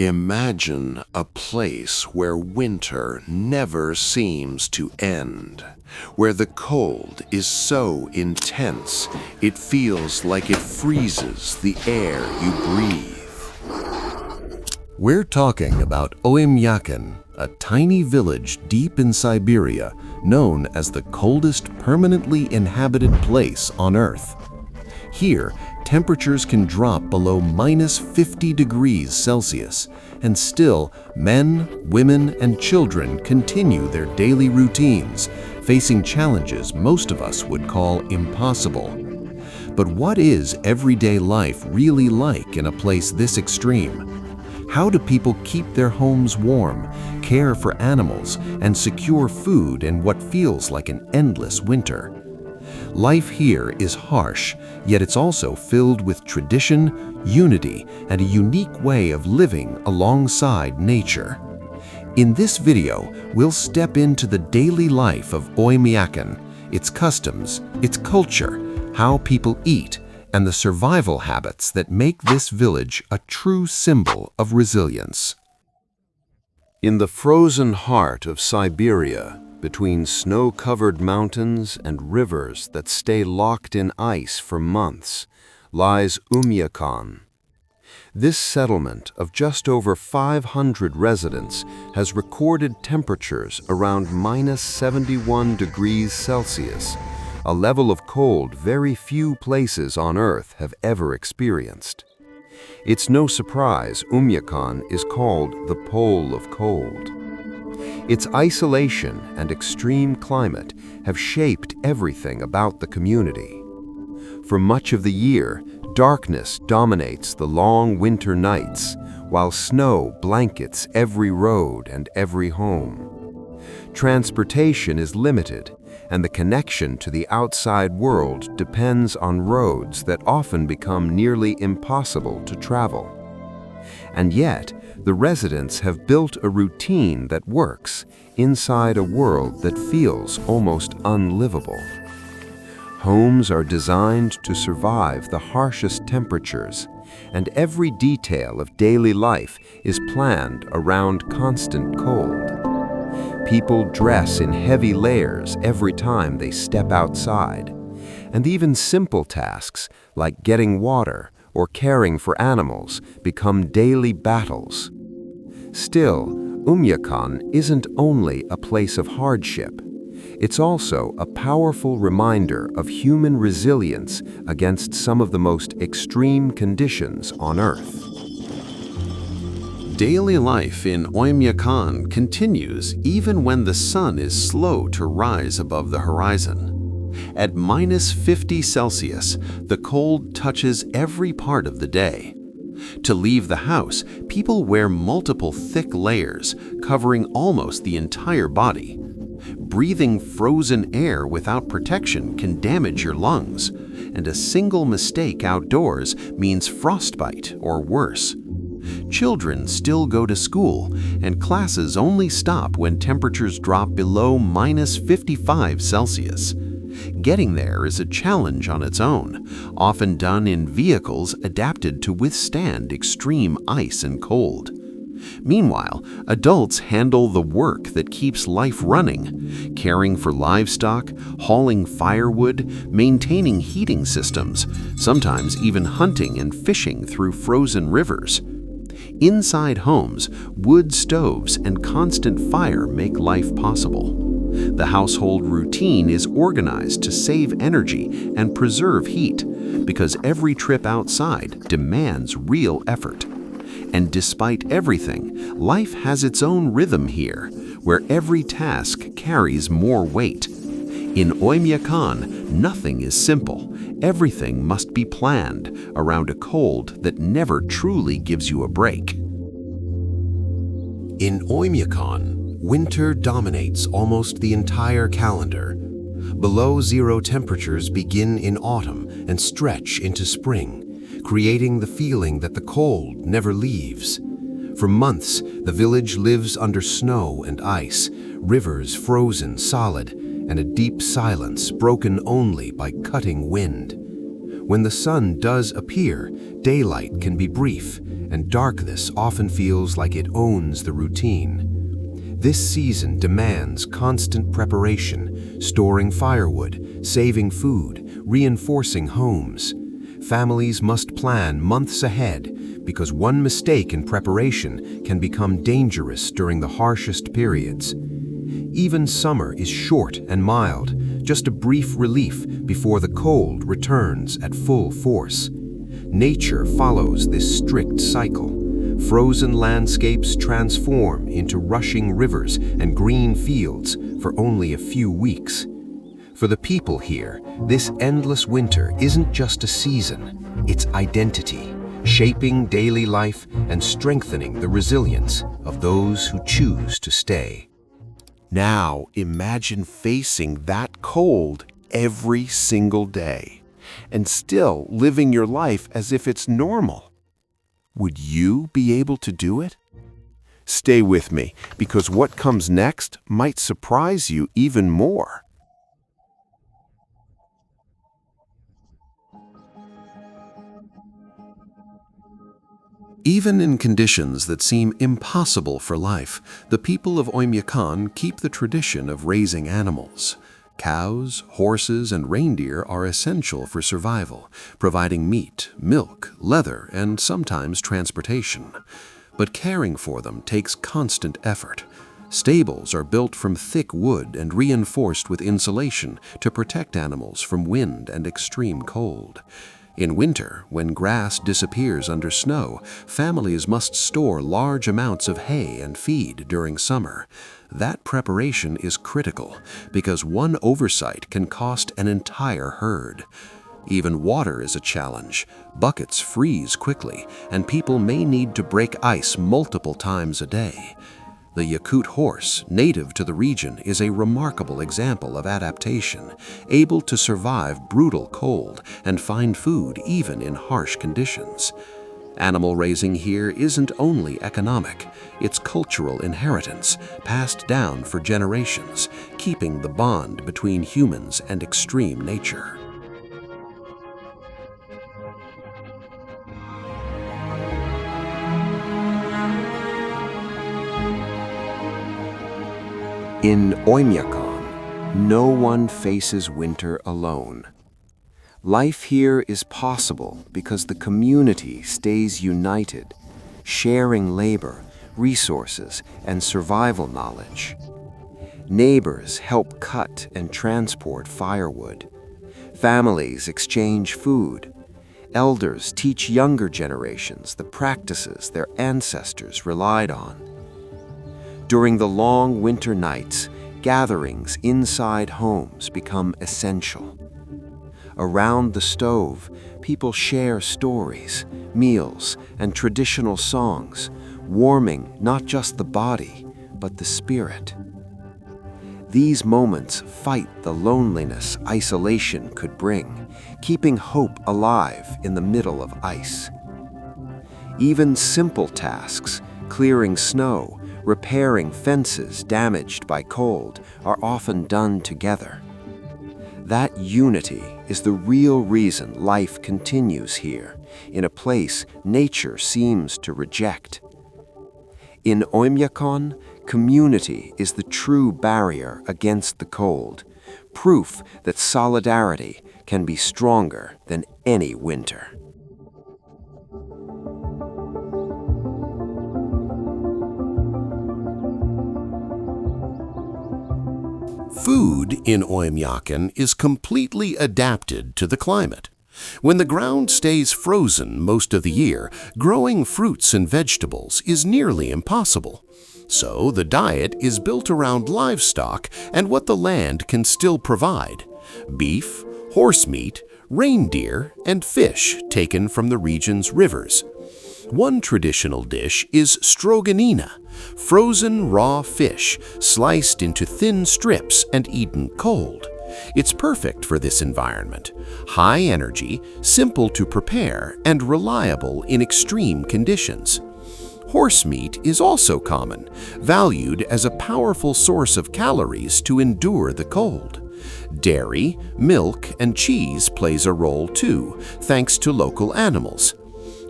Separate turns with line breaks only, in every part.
Imagine a place where winter never seems to end, where the cold is so intense it feels like it freezes the air you breathe.
We're talking about Oymyakon, a tiny village deep in Siberia known as the coldest permanently inhabited place on Earth. Here, temperatures can drop below -50 degrees Celsius, and still men, women, and children continue their daily routines, facing challenges most of us would call impossible. But what is everyday life really like in a place this extreme? How do people keep their homes warm, care for animals, and secure food in what feels like an endless winter? Life here is harsh, yet it's also filled with tradition, unity, and a unique way of living alongside nature. In this video, we'll step into the daily life of Oymyakon, its customs, its culture, how people eat, and the survival habits that make this village a true symbol of resilience.
In the frozen heart of Siberia, between snow-covered mountains and rivers that stay locked in ice for months, lies Oymyakon. This settlement of just over 500 residents has recorded temperatures around -71 degrees Celsius, a level of cold very few places on Earth have ever experienced. It's no surprise Oymyakon is called the Pole of Cold. Its isolation and extreme climate have shaped everything about the community. For much of the year, darkness dominates the long winter nights, while snow blankets every road and every home. Transportation is limited, and the connection to the outside world depends on roads that often become nearly impossible to travel. And yet, the residents have built a routine that works inside a world that feels almost unlivable. Homes are designed to survive the harshest temperatures, and every detail of daily life is planned around constant cold. People dress in heavy layers every time they step outside, and even simple tasks like getting water or caring for animals become daily battles. Still, Oymyakon isn't only a place of hardship. It's also a powerful reminder of human resilience against some of the most extreme conditions on Earth.
Daily life in Oymyakon continues even when the sun is slow to rise above the horizon. At -50 Celsius, the cold touches every part of the day. To leave the house, people wear multiple thick layers, covering almost the entire body. Breathing frozen air without protection can damage your lungs, and a single mistake outdoors means frostbite or worse. Children still go to school, and classes only stop when temperatures drop below -55 Celsius. Getting there is a challenge on its own, often done in vehicles adapted to withstand extreme ice and cold. Meanwhile, adults handle the work that keeps life running, caring for livestock, hauling firewood, maintaining heating systems, sometimes even hunting and fishing through frozen rivers. Inside homes, wood stoves and constant fire make life possible. The household routine is organized to save energy and preserve heat, because every trip outside demands real effort. And despite everything, life has its own rhythm here, where every task carries more weight. In Oymyakon, nothing is simple. Everything must be planned around a cold that never truly gives you a break. In Oymyakon, winter dominates almost the entire calendar. Below zero temperatures begin in autumn and stretch into spring, creating the feeling that the cold never leaves. For months, the village lives under snow and ice, rivers frozen solid, and a deep silence broken only by cutting wind. When the sun does appear, daylight can be brief,
and darkness often feels like it owns the routine. This season demands constant preparation, storing firewood, saving food, reinforcing homes. Families must plan months ahead because one mistake in preparation can become dangerous during the harshest periods. Even summer is short and mild, just a brief relief before the cold returns at full force. Nature follows this strict cycle. Frozen landscapes transform into rushing rivers and green fields for only a few weeks. For the people here, this endless winter isn't just a season, it's identity, shaping daily life and strengthening the resilience of those who choose to stay.
Now imagine facing that cold every single day and still living your life as if it's normal. Would you be able to do it? Stay with me, because what comes next might surprise you even more. Even in conditions that seem impossible for life, the people of Oymyakon keep the tradition of raising animals. Cows, horses, and reindeer are essential for survival, providing meat, milk, leather, and sometimes transportation. But caring for them takes constant effort. Stables are built from thick wood and reinforced with insulation to protect animals from wind and extreme cold. In winter, when grass disappears under snow, families must store large amounts of hay and feed during summer. That preparation is critical because one oversight can cost an entire herd. Even water is a challenge. Buckets freeze quickly, and people may need to break ice multiple times a day. The Yakut horse, native to the region, is a remarkable example of adaptation, able to survive brutal cold and find food even in harsh conditions. Animal raising here isn't only economic, it's cultural inheritance, passed down for generations, keeping the bond between humans and extreme nature.
In Oymyakon, no one faces winter alone. Life here is possible because the community stays united, sharing labor, resources, and survival knowledge. Neighbors help cut and transport firewood. Families exchange food. Elders teach younger generations the practices their ancestors relied on. During the long winter nights, gatherings inside homes become essential. Around the stove, people share stories, meals, and traditional songs, warming not just the body, but the spirit. These moments fight the loneliness isolation could bring, keeping hope alive in the middle of ice. Even simple tasks, clearing snow, repairing fences damaged by cold, are often done together. That unity is the real reason life continues here, in a place nature seems to reject. In Oymyakon, community is the true barrier against the cold, proof that solidarity can be stronger than any winter.
Food in Oymyakon is completely adapted to the climate. When the ground stays frozen most of the year, growing fruits and vegetables is nearly impossible. So the diet is built around livestock and what the land can still provide: beef, horse meat, reindeer, and fish taken from the region's rivers. One traditional dish is stroganina, frozen raw fish sliced into thin strips and eaten cold. It's perfect for this environment: high energy, simple to prepare, and reliable in extreme conditions. Horse meat is also common, valued as a powerful source of calories to endure the cold. Dairy, milk, and cheese plays a role too, thanks to local animals.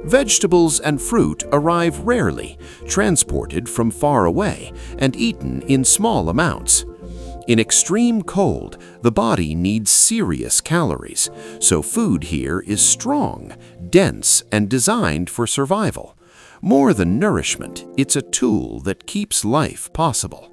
Vegetables and fruit arrive rarely, transported from far away, and eaten in small amounts. In extreme cold, the body needs serious calories, so food here is strong, dense, and designed for survival. More than nourishment, it's a tool that keeps life possible.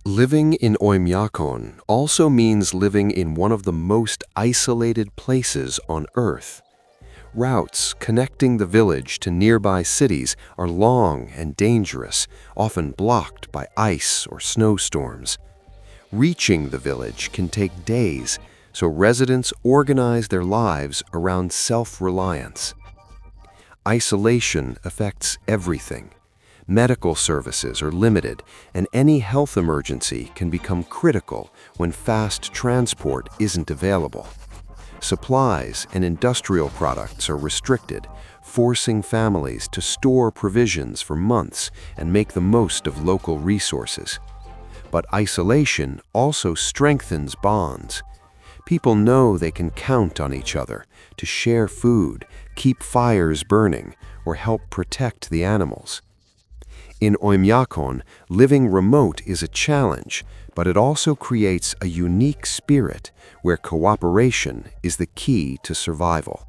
Living in Oymyakon also means living in one of the most isolated places on Earth. Routes connecting the village to nearby cities are long and dangerous, often blocked by ice or snowstorms. Reaching the village can take days, so residents organize their lives around self-reliance. Isolation affects everything. Medical services are limited, and any health emergency can become critical when fast transport isn't available. Supplies and industrial products are restricted, forcing families to store provisions for months and make the most of local resources. But isolation also strengthens bonds. People know they can count on each other to share food, keep fires burning, or help protect the animals. In Oymyakon, living remote is a challenge, but it also creates a unique spirit where cooperation is the key to survival.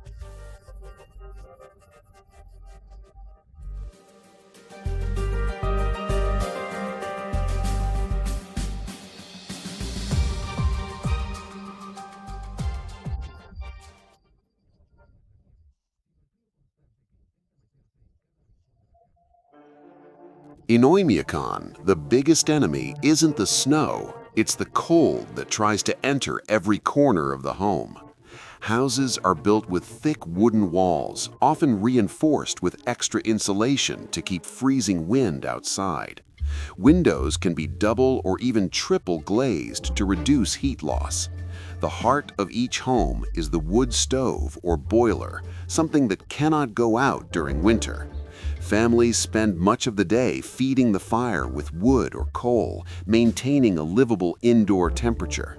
In Oymyakon, the biggest enemy isn't the snow, it's the cold that tries to enter every corner of the home. Houses are built with thick wooden walls, often reinforced with extra insulation to keep freezing wind outside. Windows can be double or even triple glazed to reduce heat loss. The heart of each home is the wood stove or boiler, something that cannot go out during winter. Families spend much of the day feeding the fire with wood or coal, maintaining a livable indoor temperature.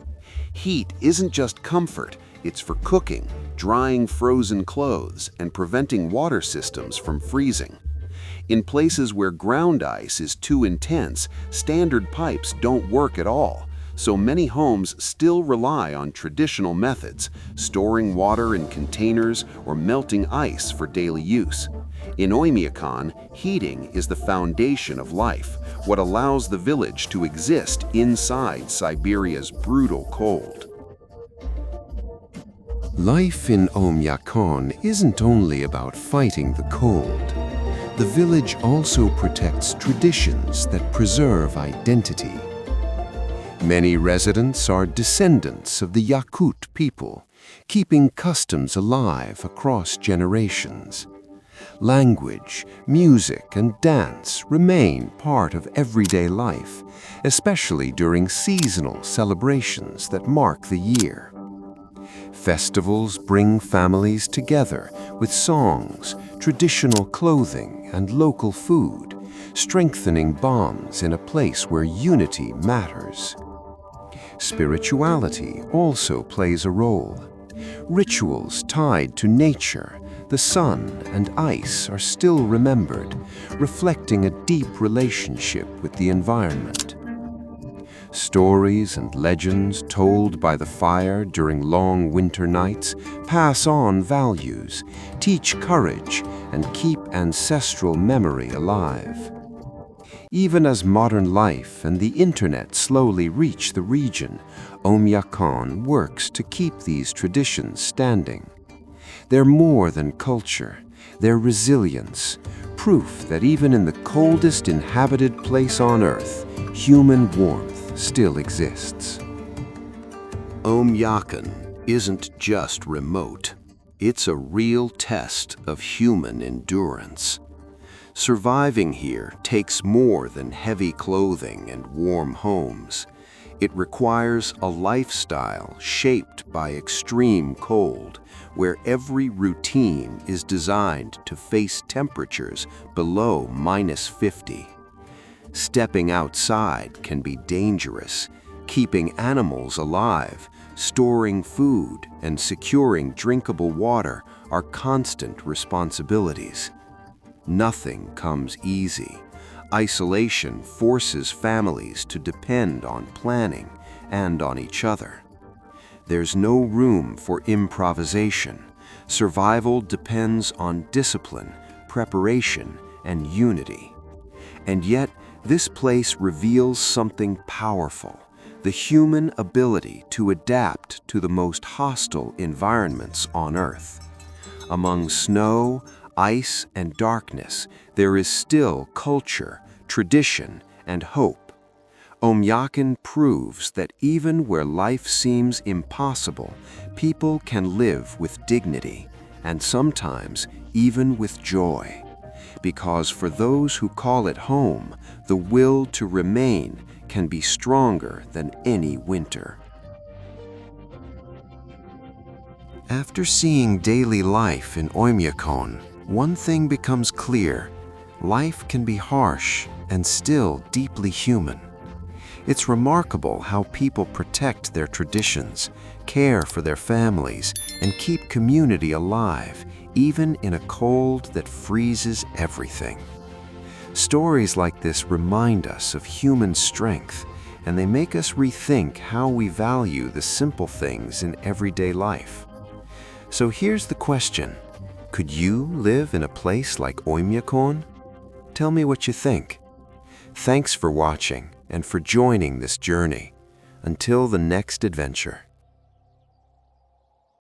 Heat isn't just comfort, it's for cooking, drying frozen clothes, and preventing water systems from freezing. In places where ground ice is too intense, standard pipes don't work at all, so many homes still rely on traditional methods, storing water in containers or melting ice for daily use. In Oymyakon, heating is the foundation of life, what allows the village to exist inside Siberia's brutal cold.
Life in Oymyakon isn't only about fighting the cold. The village also protects traditions that preserve identity. Many residents are descendants of the Yakut people, keeping customs alive across generations. Language, music, and dance remain part of everyday life, especially during seasonal celebrations that mark the year. Festivals bring families together with songs, traditional clothing, and local food, strengthening bonds in a place where unity matters. Spirituality also plays a role. Rituals tied to nature, the sun, and ice are still remembered, reflecting a deep relationship with the environment. Stories and legends told by the fire during long winter nights pass on values, teach courage, and keep ancestral memory alive. Even as modern life and the internet slowly reach the region, Oymyakon works to keep these traditions standing. They're more than culture, they're resilience, proof that even in the coldest inhabited place on Earth, human warmth still exists.
Oymyakon isn't just remote. It's a real test of human endurance.
Surviving here takes more than heavy clothing and warm homes. It requires a lifestyle shaped by extreme cold, where every routine is designed to face temperatures below -50. Stepping outside can be dangerous. Keeping animals alive, storing food, and securing drinkable water are constant responsibilities. Nothing comes easy. Isolation forces families to depend on planning and on each other. There's no room for improvisation. Survival depends on discipline, preparation, and unity. And yet, this place reveals something powerful: the human ability to adapt to the most hostile environments on Earth. Among snow, ice, and darkness, there is still culture, tradition, and hope. Oymyakon proves that even where life seems impossible, people can live with dignity, and sometimes even with joy. Because for those who call it home, the will to remain can be stronger than any winter. After seeing daily life in Oymyakon, one thing becomes clear: life can be harsh and still deeply human. It's remarkable how people protect their traditions, care for their families, and keep community alive, even in a cold that freezes everything. Stories like this remind us of human strength, and they make us rethink how we value the simple things in everyday life. So here's the question: could you live in a place like Oymyakon? Tell me what you think. Thanks for watching and for joining this journey. Until the next adventure.